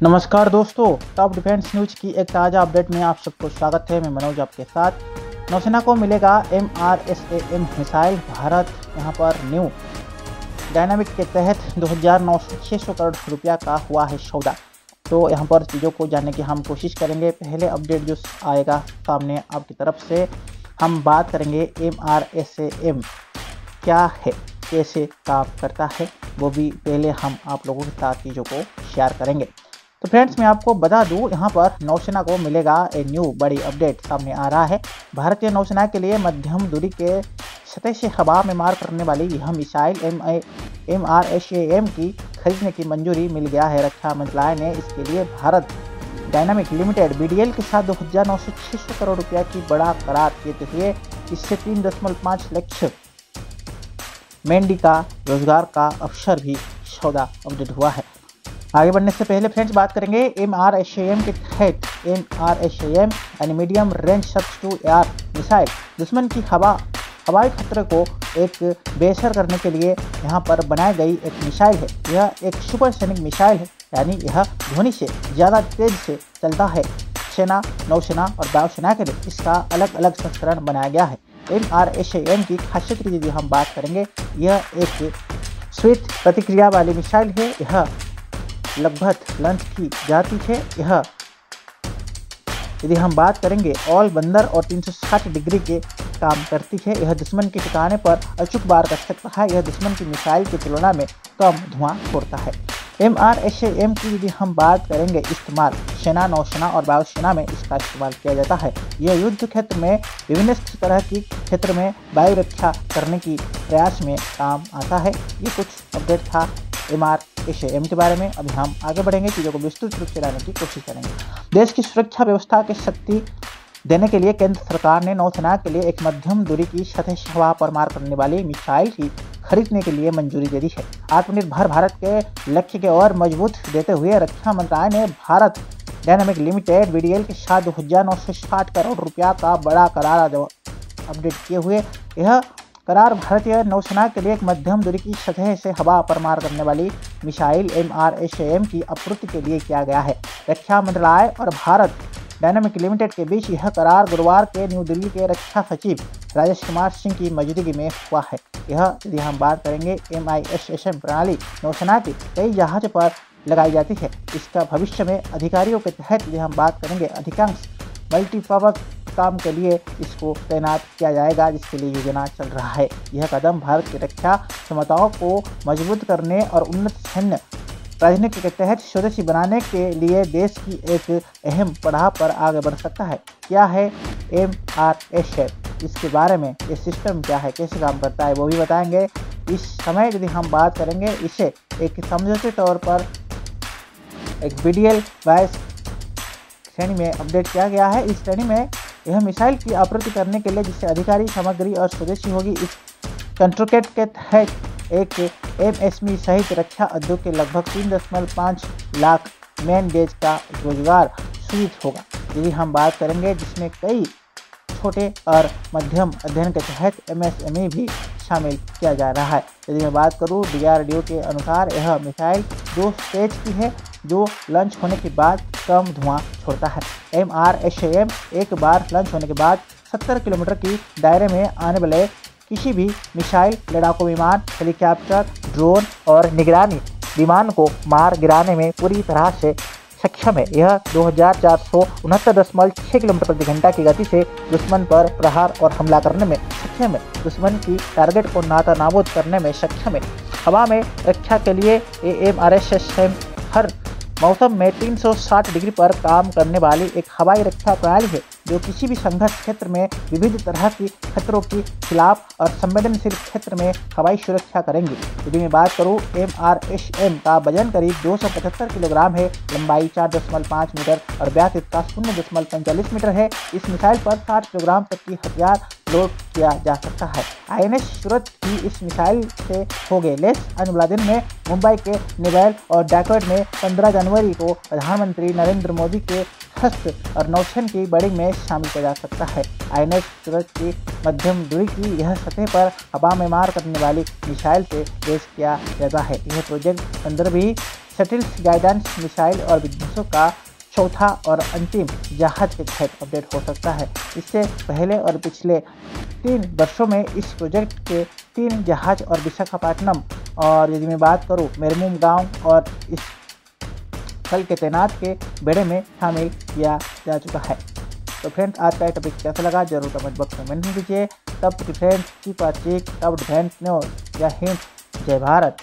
नमस्कार दोस्तों, top defence news की एक ताज़ा अपडेट में आप सबको स्वागत है। मैं मनोज आपके साथ। नौसेना को मिलेगा MRSAM मिसाइल। भारत यहाँ पर न्यू डायनामिक के तहत 2,900 करोड़ रुपया का हुआ है सौदा। तो यहाँ पर चीज़ों को जानने की हम कोशिश करेंगे। पहले अपडेट जो आएगा सामने आपकी तरफ से, हम बात करेंगे MRSAM क्या है, कैसे काम करता है, वो भी पहले हम आप लोगों के साथ चीज़ों को शेयर करेंगे। तो फ्रेंड्स, मैं आपको बता दूं, यहाँ पर नौसेना को मिलेगा एक न्यू बड़ी अपडेट सामने आ रहा है। भारतीय नौसेना के लिए मध्यम दूरी के सतह से हवा में मार करने वाली यह मिसाइल MRSAM की खरीदने की मंजूरी मिल गया है। रक्षा मंत्रालय ने इसके लिए भारत डायनामिक लिमिटेड BDL के साथ 2,900 करोड़ रुपया की बड़ा करार किए हुए इससे 3.5 लाख मेंढी का रोजगार का अवसर भी सौदा अपडेट हुआ है। आगे बढ़ने से पहले फ्रेंड्स बात करेंगे MRSAM के तहत। MRSAM यानी medium range search to air missile दुश्मन की हवाई खतरे को एक बेअसर करने के लिए यहाँ पर बनाई गई एक मिसाइल है। यह एक सुपरसोनिक मिसाइल है, यानी यह ध्वनि से ज़्यादा तेज से चलता है। सेना, नौसेना और वायुसेना के लिए इसका अलग अलग संस्करण बनाया गया है। MRSAM की खासियत की यदि हम बात करेंगे, यह एक स्विफ्ट प्रतिक्रिया वाली मिसाइल है। यह लगभग लंच की जाती है। यह यदि हम बात करेंगे ऑल बंदर और 360 डिग्री के काम करती है। यह दुश्मन के ठिकाने पर अचूक वार कर सकता है। यह दुश्मन की मिसाइल की तुलना में कम धुआं छोड़ता है। MRSAM की यदि हम बात करेंगे, इस्तेमाल सेना, नौसेना और वायुसेना में इसका इस्तेमाल किया जाता है। यह युद्ध क्षेत्र में विभिन्न तरह की क्षेत्र में वायु रक्षा करने की प्रयास में काम आता है। ये कुछ अपडेट था MRSAM के बारे में। अभी हम आगे बढ़ेंगे, चीज़ों को विस्तृत रूप से लाने की कोशिश करेंगे। देश की सुरक्षा व्यवस्था की शक्ति देने के लिए केंद्र सरकार ने नौसेना के लिए एक मध्यम दूरी की सतह से हवा पर मार करने वाली मिसाइल की खरीदने के लिए मंजूरी दे दी है। आत्मनिर्भर भारत के लक्ष्य के और मजबूत देते हुए रक्षा मंत्रालय ने भारत डायनामिक लिमिटेड BDL के साथ 2,960 करोड़ रुपया का बड़ा करार अपडेट किए हुए। यह करार भारतीय नौसेना के लिए एक मध्यम दूरी की सतह से हवा पर मार करने वाली मिसाइल MRSAM की आपूर्ति के लिए किया गया है। रक्षा मंत्रालय और भारत डायनामिक लिमिटेड के बीच यह करार गुरुवार के न्यू दिल्ली के रक्षा सचिव राजेश कुमार सिंह की मौजूदगी में हुआ है। यह यदि हम बात करेंगे, MISSM प्रणाली नौसेना के कई जहाज़ों पर लगाई जाती है। इसका भविष्य में अधिकारियों के तहत यदि हम बात करेंगे, अधिकांश मल्टीपर्पज काम के लिए इसको तैनात किया जाएगा, जिसके लिए योजना चल रहा है। यह कदम भारत की रक्षा क्षमताओं को मजबूत करने और उन्नत सैन्य राजनीति के तहत स्वदेशी बनाने के लिए देश की एक अहम पड़ाव पर आगे बढ़ सकता है। क्या है MRSAM, इसके बारे में, ये सिस्टम क्या है, कैसे काम करता है, वो भी बताएंगे। इस समय यदि हम बात करेंगे, इसे एक समझौते तौर पर एक BDL 22 श्रेणी में अपडेट किया गया है। इस श्रेणी में यह मिसाइल की आपूर्ति करने के लिए, जिससे अधिकारी सामग्री और स्वदेशी होगी। इस कंट्रोकेट के तहत एक MSME सहित रक्षा उद्योग के लगभग 3.5 लाख मेन गेज का रोजगार सृजित होगा। यदि हम बात करेंगे, जिसमें कई छोटे और मध्यम अध्ययन के तहत MSME भी शामिल किया जा रहा है। यदि मैं बात करूं, DRDO के अनुसार यह मिसाइल 2 स्टेज की है, जो लॉन्च होने के बाद कम धुआं छोड़ता है। MRSAM एक बार लॉन्च होने के बाद 70 किलोमीटर की दायरे में आने वाले किसी भी मिसाइल, लड़ाकू विमान, हेलीकॉप्टर, ड्रोन और निगरानी विमान को मार गिराने में पूरी तरह से सक्षम है। यह 2,469.6 किलोमीटर प्रति घंटा की गति से दुश्मन पर प्रहार और हमला करने में सक्षम है। दुश्मन की टारगेट को नाता नाबूद करने में सक्षम है। हवा में रक्षा के लिए MRSAM हर मौसम में 360 डिग्री पर काम करने वाली एक हवाई रक्षा प्रणाली है, जो किसी भी संघर्ष क्षेत्र में विविध तरह की खतरों के खिलाफ और संवेदनशील क्षेत्र में हवाई सुरक्षा करेंगी। यदि मैं बात करूं, MRSAM का वजन करीब 275 किलोग्राम है, लंबाई 4.5 मीटर और व्यास इसका 0.45 मीटर है। इस मिसाइल पर 60 किलोग्राम तक की हथियार लोड किया जा सकता है। INS सूरत भी इस मिसाइल से हो गए लैस। आने वाले दिन में मुंबई के नेवल और डैकवर्ड में 15 जनवरी को प्रधानमंत्री नरेंद्र मोदी के हस्त और नौसेना की बड़ी में शामिल किया जा सकता है। INS सूरज की मध्यम दूरी की यह सतह पर हवा में मार करने वाली मिसाइल से पेश किया जाता है। यह प्रोजेक्ट 15वीं सैटेलाइट गाइडेंस मिसाइल और विध्वंसों का चौथा और अंतिम जहाज के तहत अपडेट हो सकता है। इससे पहले और पिछले 3 वर्षों में इस प्रोजेक्ट के 3 जहाज और विशाखापट्टनम और यदि मैं बात करूँ मेरमुम गांव और इस स्थल के तैनात के बेड़े में शामिल किया जा चुका है। तो फ्रेंड्स, आज का टॉपिक कैसा लगा जरूर कमेंट बॉक्स में मेंशन कीजिए। तब फ्रेंड्स की बातचीत, तब फ्रेंड्स न्यूज़। जय हिंद, जय भारत।